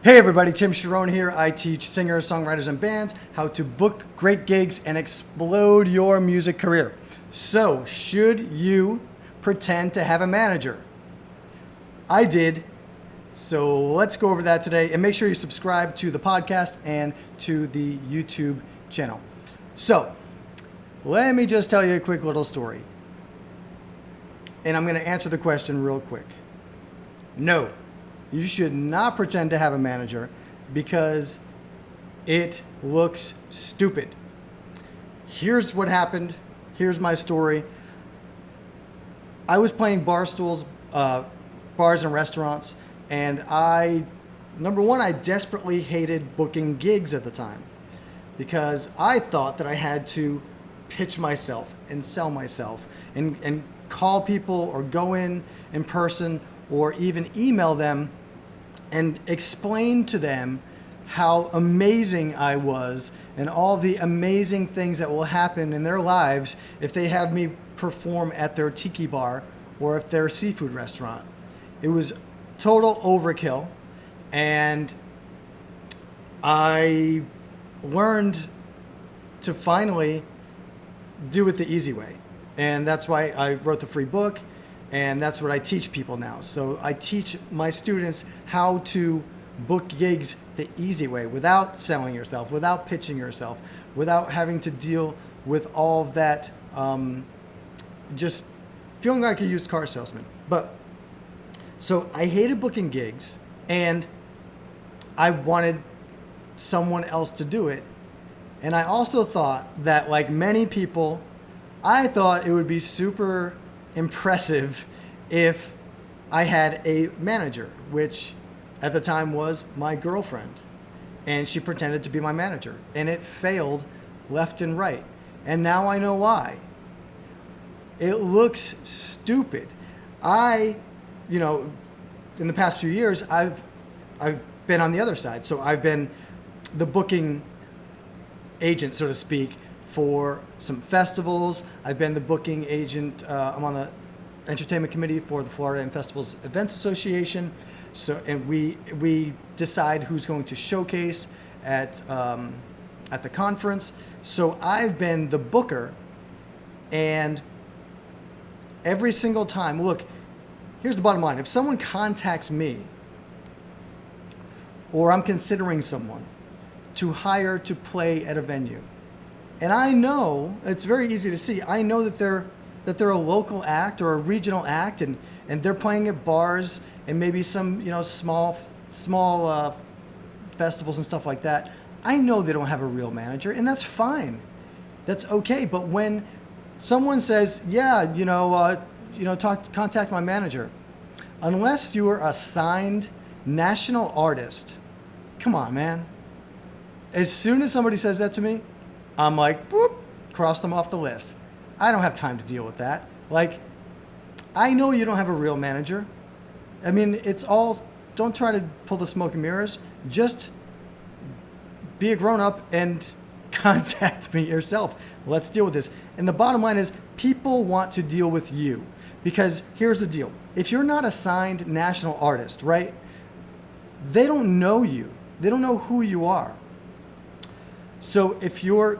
Hey everybody, Tim Charron here. I teach singers, songwriters, and bands how to book great gigs and explode your music career. So, should you pretend to have a manager? I did. So let's go over that today, and make sure you subscribe to the podcast and to the YouTube channel. So, let me just tell you a quick little story. And I'm going to answer the question real quick. No, you should not pretend to have a manager because it looks stupid. Here's what happened. Here's my story. I was playing bars and restaurants, and number one, I desperately hated booking gigs at the time because I thought that I had to pitch myself and sell myself and call people or go in person or even email them and explain to them how amazing I was and all the amazing things that will happen in their lives if they have me perform at their tiki bar or at their seafood restaurant. It was total overkill, and I learned to finally do it the easy way. And that's why I wrote the free book, and that's what I teach people now. So I teach my students how to book gigs the easy way, without selling yourself, without pitching yourself, without having to deal with all of that, just feeling like a used car salesman. So I hated booking gigs, and I wanted someone else to do it. And I also thought that, like many people, I thought it would be super impressive if I had a manager, which at the time was my girlfriend, and she pretended to be my manager, and it failed left and right. And now I know why. It looks stupid. In the past few years, I've been on the other side. So I've been the booking agent, so to speak, for some festivals. I've been the booking agent. I'm on the entertainment committee for the Florida and Festivals Events Association. So, and we decide who's going to showcase at the conference. So I've been the booker, and every single time, look, here's the bottom line. If someone contacts me, or I'm considering someone to hire to play at a venue, and I know, it's very easy to see, I know that they're a local act or a regional act, and they're playing at bars and maybe some small festivals and stuff like that. I know they don't have a real manager, and that's fine. That's okay. But when someone says, contact my manager, unless you are a signed national artist, come on, man. As soon as somebody says that to me, I'm like, boop, cross them off the list. I don't have time to deal with that. Like, I know you don't have a real manager. I mean, don't try to pull the smoke and mirrors. Just be a grown-up and contact me yourself. Let's deal with this. And the bottom line is, people want to deal with you. Because here's the deal. If you're not a signed national artist, right, they don't know you. They don't know who you are. So if you're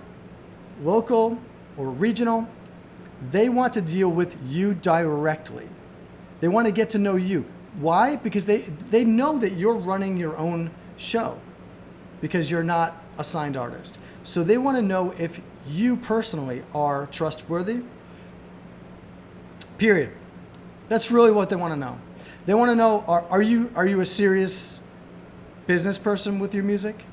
local or regional, they want to deal with you directly. They want to get to know you. Why? Because they know that you're running your own show because you're not a signed artist. So they want to know if you personally are trustworthy. Period. That's really what they want to know. They want to know, are you a serious business person with your music?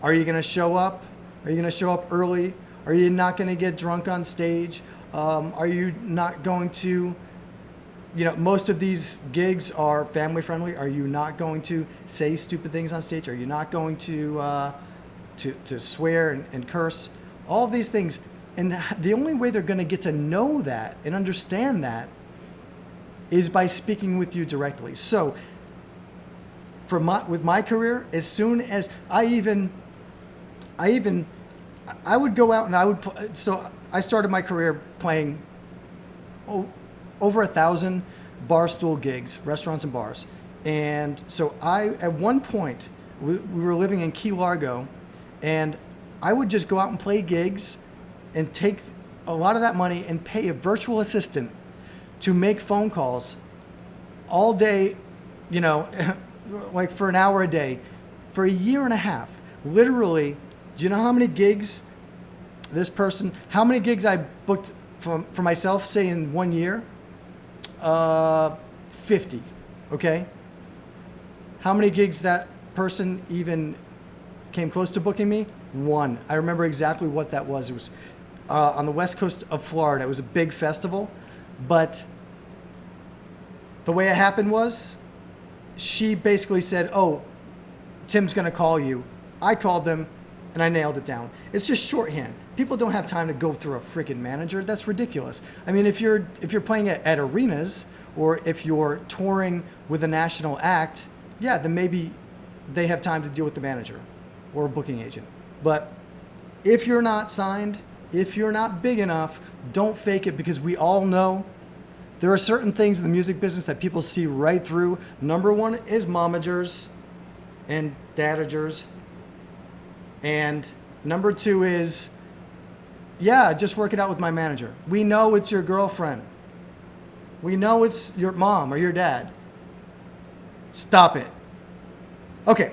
Are you going to show up? Are you going to show up early? Are you not going to get drunk on stage? Are you not going to, most of these gigs are family friendly. Are you not going to say stupid things on stage? Are you not going to swear and curse? All of these things. And the only way they're going to get to know that and understand that is by speaking with you directly. So with my career, as soon as I would go out and so I started my career playing over 1,000 bar stool gigs, restaurants and bars. And so at one point, we were living in Key Largo, and I would just go out and play gigs and take a lot of that money and pay a virtual assistant to make phone calls all day, you know, like for an hour a day, for a year and a half. Literally, do you know how many gigs how many gigs I booked for myself, say in 1 year? 50, okay? How many gigs that person even came close to booking me? 1. I remember exactly what that was. It was on the west coast of Florida. It was a big festival, but the way it happened was she basically said, "Oh, Tim's going to call you." I called them and I nailed it down. It's just shorthand. People don't have time to go through a freaking manager. That's ridiculous. I mean, if you're playing at arenas, or if you're touring with a national act, yeah, then maybe they have time to deal with the manager or a booking agent. But if you're not signed, if you're not big enough, don't fake it, because we all know there are certain things in the music business that people see right through. Number one is momagers and dadagers. And number two is, yeah, just work it out with my manager. We know it's your girlfriend. We know it's your mom or your dad. Stop it. Okay,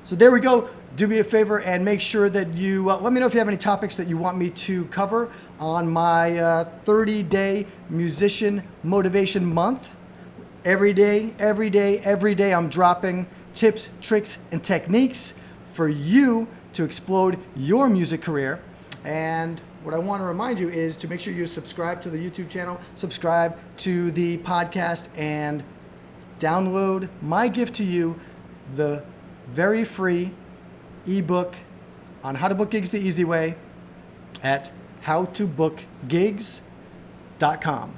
so there we go. Do me a favor and make sure that you let me know if you have any topics that you want me to cover on my 30-day musician motivation month. Every day, I'm dropping tips, tricks, and techniques for you to explode your music career. And what I want to remind you is to make sure you subscribe to the YouTube channel, subscribe to the podcast, and download my gift to you, the very free ebook on how to book gigs the easy way at howtobookgigs.com.